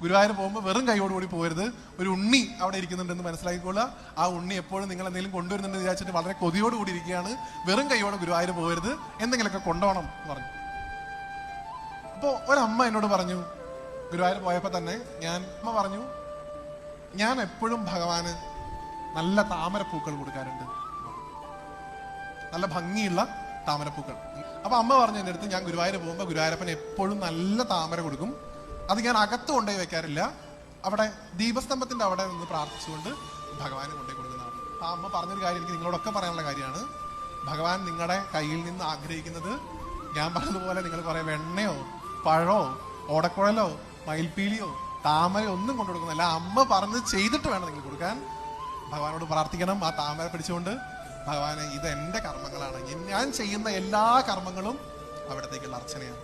ഗുരുവായൂർ പോകുമ്പോൾ വെറും കൈയോടുകൂടി പോകരുത്. ഒരു ഉണ്ണി അവിടെ ഇരിക്കുന്നുണ്ടെന്ന് മനസ്സിലാക്കിക്കൊള്ളുക. ആ ഉണ്ണി എപ്പോഴും നിങ്ങൾ എന്തെങ്കിലും കൊണ്ടുവരുന്നുണ്ടെന്ന് വിചാരിച്ചിട്ട് വളരെ കൊതിയോടുകൂടി ഇരിക്കുകയാണ്. വെറും കൈയോടെ ഗുരുവായൂർ പോകരുത്, എന്തെങ്കിലുമൊക്കെ കൊണ്ടുപോകണം എന്ന് പറഞ്ഞു. അപ്പോൾ ഒരമ്മ എന്നോട് പറഞ്ഞു, ഗുരുവായൂർ പോയപ്പോൾ തന്നെ അമ്മ പറഞ്ഞു, ഞാൻ എപ്പോഴും ഭഗവാന് നല്ല താമരപ്പൂക്കൾ കൊടുക്കാറുണ്ട്, നല്ല ഭംഗിയുള്ള താമരപ്പൂക്കൾ. അപ്പൊ അമ്മ പറഞ്ഞു എൻ്റെ അടുത്ത്, ഞാൻ ഗുരുവായൂർ പോകുമ്പോൾ ഗുരുവായൂരപ്പൻ എപ്പോഴും നല്ല താമര കൊടുക്കും, അത് ഞാൻ അകത്ത് കൊണ്ടുപോയി വെക്കാറില്ല, അവിടെ ദീപസ്തംഭത്തിന്റെ അവിടെ നിന്ന് പ്രാർത്ഥിച്ചുകൊണ്ട് ഭഗവാന് കൊണ്ടുപോയി കൊടുക്കുന്നതാണ്. ആ അമ്മ പറഞ്ഞൊരു കാര്യം എനിക്ക് നിങ്ങളോടൊക്കെ പറയാനുള്ള കാര്യമാണ്. ഭഗവാൻ നിങ്ങളുടെ കയ്യിൽ നിന്ന് ആഗ്രഹിക്കുന്നത്, ഞാൻ പറഞ്ഞതുപോലെ നിങ്ങൾ കുറെ വെണ്ണയോ പഴോ ഓടക്കുഴലോ മയിൽപ്പീലിയോ താമരയോ ഒന്നും കൊണ്ടു കൊടുക്കുന്നില്ല. അമ്മ പറഞ്ഞ് ചെയ്തിട്ട് വേണം നിങ്ങൾ കൊടുക്കാൻ. ഭഗവാനോട് പ്രാർത്ഥിക്കണം, ആ താമര പിടിച്ചുകൊണ്ട്, ഭഗവാനെ ഇത് എൻ്റെ കർമ്മങ്ങളാണ്, ഞാൻ ചെയ്യുന്ന എല്ലാ കർമ്മങ്ങളും അവിടത്തേക്കുള്ള അർച്ചനയാണ്.